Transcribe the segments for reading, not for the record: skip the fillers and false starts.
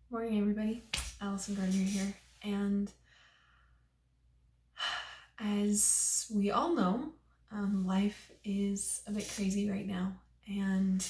Morning, everybody. Allison Gardner here. And as we all know, life is a bit crazy right now and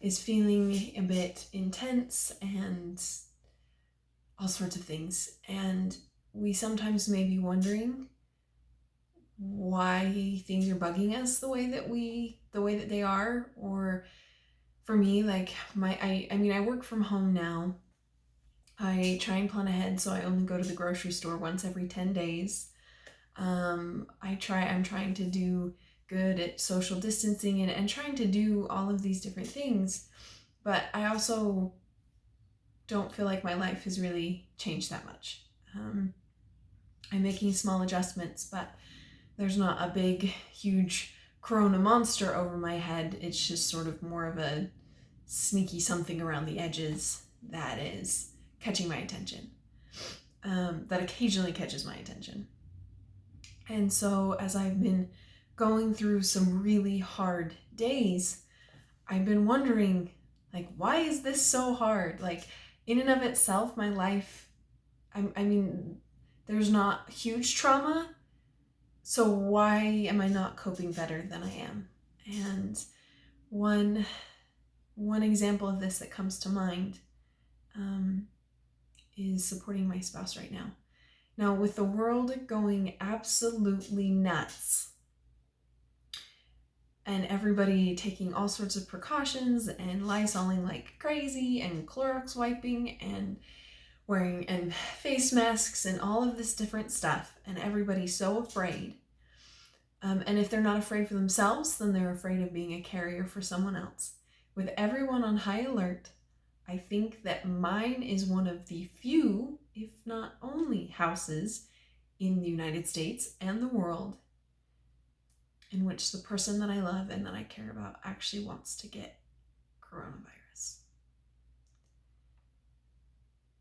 is feeling a bit intense and all sorts of things. And we sometimes may be wondering why things are bugging us the way that they are. Or for me, like I work from home now. I try and plan ahead, so I only go to the grocery store once every 10 days. I'm trying to do good at social distancing and trying to do all of these different things, but I also don't feel like my life has really changed that much. I'm making small adjustments, but there's not a big, huge corona monster over my head. It's just sort of more of a sneaky something around the edges that is catching my attention, that occasionally catches my attention. And so as I've been going through some really hard days, I've been wondering, like, why is this so hard? Like, in and of itself, my life, I mean, there's not huge trauma, so why am I not coping better than I am? And one example of this that comes to mind is supporting my spouse right now. Now, with the world going absolutely nuts and everybody taking all sorts of precautions and Lysoling like crazy and Clorox wiping and wearing and face masks and all of this different stuff, and everybody's so afraid. And if they're not afraid for themselves, then they're afraid of being a carrier for someone else. With everyone on high alert, I think that mine is one of the few, if not only, houses in the United States and the world in which the person that I love and that I care about actually wants to get coronavirus.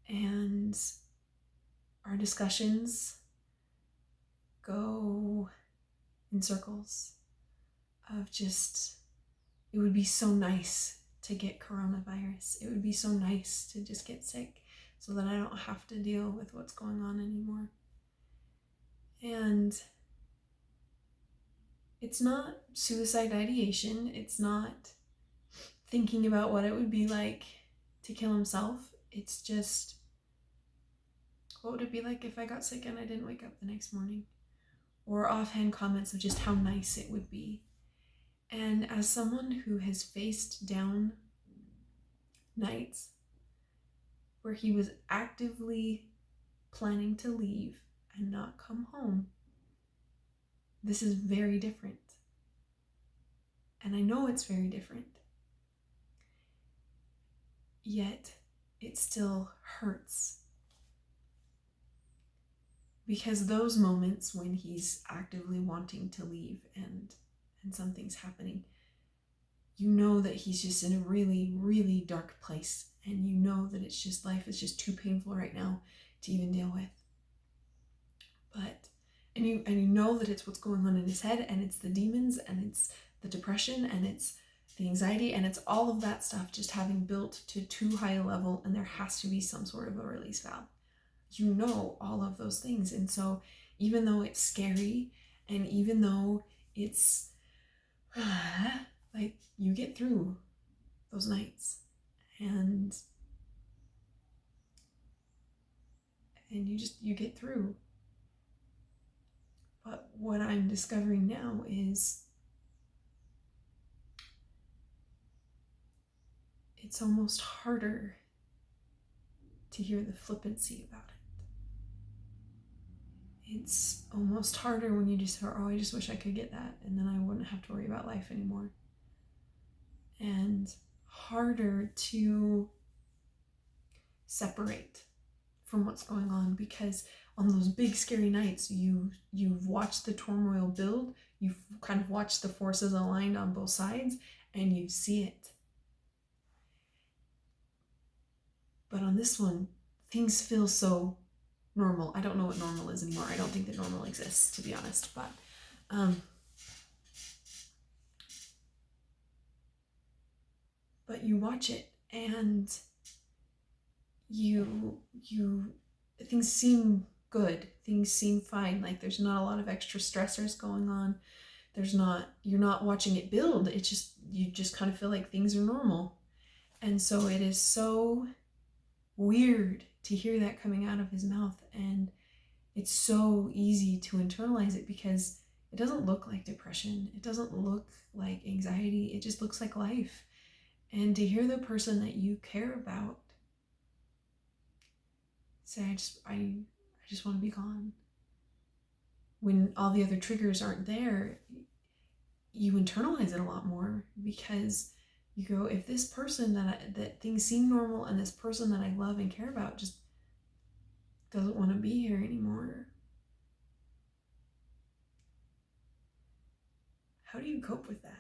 And our discussions go in circles of just, it would be so nice to get coronavirus. It would be so nice to just get sick so that I don't have to deal with what's going on anymore. And it's not suicide ideation. It's not thinking about what it would be like to kill himself. It's just, what would it be like if I got sick and I didn't wake up the next morning? Or offhand comments of just how nice it would be. And as someone who has faced down nights where he was actively planning to leave and not come home, this is very different. And I know it's very different. Yet it still hurts. Because those moments when he's actively wanting to leave and something's happening, you know that he's just in a really, really dark place, and you know that it's just, life is just too painful right now to even deal with. But and you know that it's what's going on in his head, and it's the demons, and it's the depression, and it's the anxiety, and it's all of that stuff just having built to too high a level, and there has to be some sort of a release valve. You know all of those things. And so even though it's scary, and even though it's like, you get through those nights, and you get through. But what I'm discovering now is it's almost harder to hear the flippancy about it. It's almost harder when you just are, oh, I just wish I could get that, and then I wouldn't have to worry about life anymore. And harder to separate from what's going on, because on those big scary nights, you've watched the turmoil build, you've kind of watched the forces aligned on both sides, and you see it. But on this one, things feel so normal. I don't know what normal is anymore. I don't think that normal exists, to be honest, but you watch it, and you things seem good, things seem fine, like there's not a lot of extra stressors going on. You're not watching it build. It's just, you just kind of feel like things are normal. And so it is so weird to hear that coming out of his mouth, and it's so easy to internalize it because it doesn't look like depression, it doesn't look like anxiety, it just looks like life. And to hear the person that you care about say, I just want to be gone, when all the other triggers aren't there, you internalize it a lot more, because you go, if this person that things seem normal, and this person that I love and care about just doesn't want to be here anymore, how do you cope with that?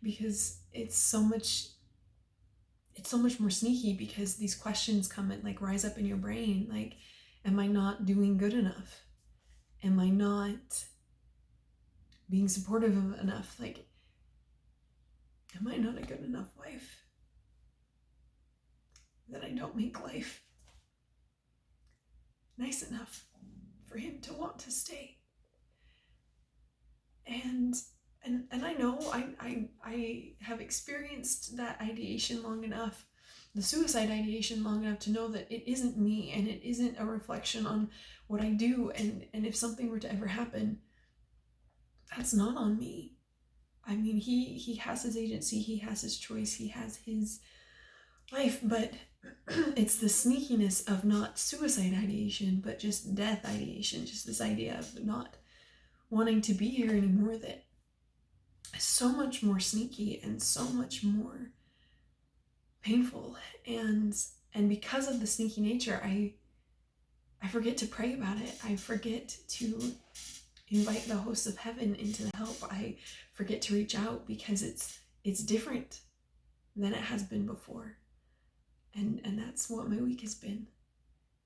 Because it's so much more sneaky, because these questions come and like rise up in your brain, like, am I not doing good enough? Am I not being supportive enough? Like, am I not a good enough wife? That I don't make life nice enough for him to want to stay? And I know I have experienced that ideation long enough, the suicide ideation long enough, to know that it isn't me, and it isn't a reflection on what I do, and if something were to ever happen, that's not on me. I mean, he has his agency, he has his choice, he has his life, but it's the sneakiness of not suicide ideation, but just death ideation, just this idea of not wanting to be here anymore, that is so much more sneaky and so much more painful. And because of the sneaky nature, I forget to pray about it. I forget to invite the hosts of heaven into the help. I forget to reach out, because it's different than it has been before. And that's what my week has been.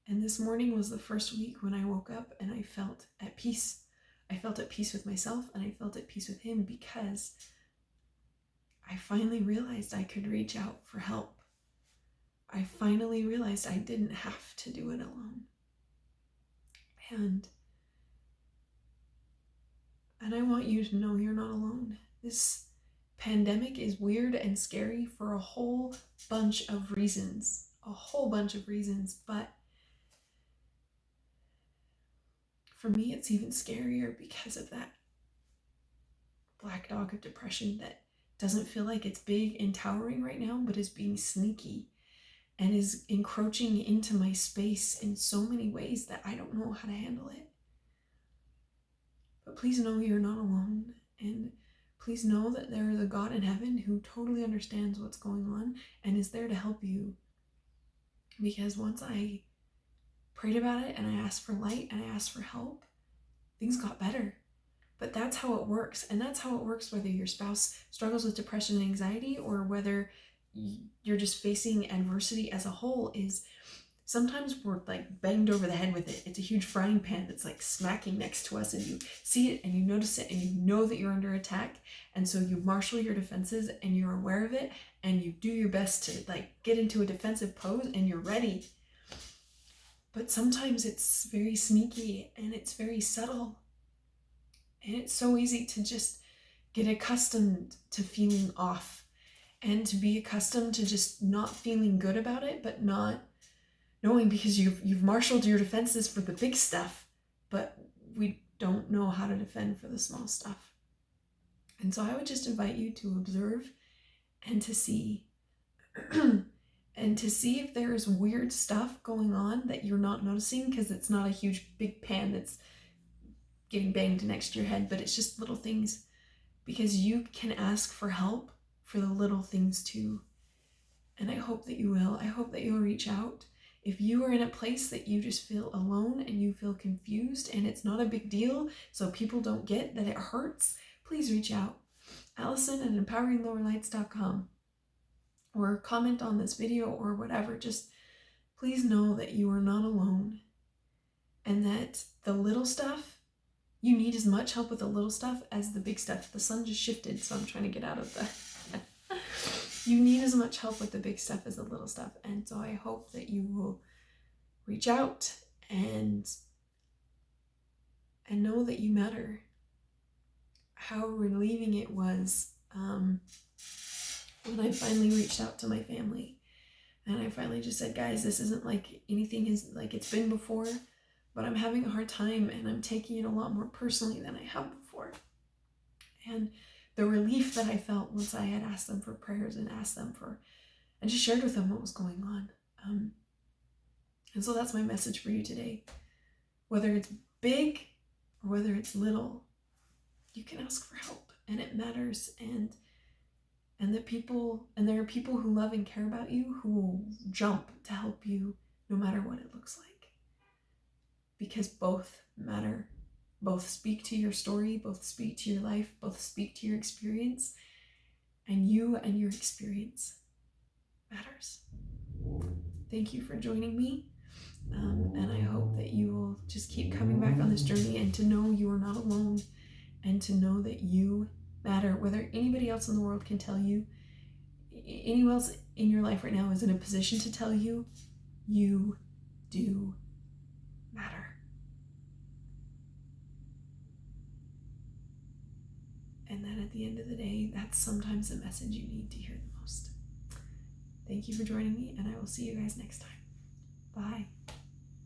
And this morning was the first week when I woke up and I felt at peace. I felt at peace with myself, and I felt at peace with him, because I finally realized I could reach out for help. I finally realized I didn't have to do it alone. And I want you to know you're not alone. This pandemic is weird and scary for a whole bunch of reasons. But for me, it's even scarier because of that black dog of depression that doesn't feel like it's big and towering right now, but is being sneaky and is encroaching into my space in so many ways that I don't know how to handle it. But please know you're not alone, and please know that there is a God in heaven who totally understands what's going on and is there to help you. Because once I prayed about it, and I asked for light, and I asked for help, things got better. But that's how it works. And that's how it works whether your spouse struggles with depression and anxiety, or whether you're just facing adversity as a whole. Is sometimes we're like banged over the head with it. It's a huge frying pan that's like smacking next to us, and you see it and you notice it, and you know that you're under attack. And so you marshal your defenses, and you're aware of it, and you do your best to like get into a defensive pose, and you're ready. But sometimes it's very sneaky, and it's very subtle. And it's so easy to just get accustomed to feeling off, and to be accustomed to just not feeling good about it, but not knowing, because you've marshaled your defenses for the big stuff, but we don't know how to defend for the small stuff. And so I would just invite you to observe and to see and to see if there is weird stuff going on that you're not noticing, because it's not a huge big pan that's getting banged next to your head, but it's just little things, because you can ask for help for the little things too. And I hope that you will. I hope that you'll reach out. If you are in a place that you just feel alone and you feel confused and it's not a big deal, so people don't get that it hurts, please reach out. Allison at empoweringlowerlights.com, or comment on this video or whatever. Just please know that you are not alone, and that the little stuff, you need as much help with the little stuff as the big stuff. The sun just shifted, so I'm trying to get out of the you need as much help with the big stuff as the little stuff. And so I hope that you will reach out and know that you matter. How relieving it was when I finally reached out to my family and I finally just said, guys, this isn't like anything is like it's been before, but I'm having a hard time and I'm taking it a lot more personally than I have before. And the relief that I felt once I had asked them for prayers and just shared with them what was going on. And so that's my message for you today. Whether it's big or whether it's little, you can ask for help and it matters. And there are people who love and care about you who will jump to help you no matter what it looks like. Because both matter. Both speak to your story, both speak to your life, both speak to your experience. And you and your experience matters. Thank you for joining me. And I hope that you will just keep coming back on this journey and to know you are not alone and to know that you matter. Whether anybody else in the world can tell you, anyone else in your life right now is in a position to tell you, you do matter. And then at the end of the day, that's sometimes the message you need to hear the most. Thank you for joining me, and I will see you guys next time. Bye.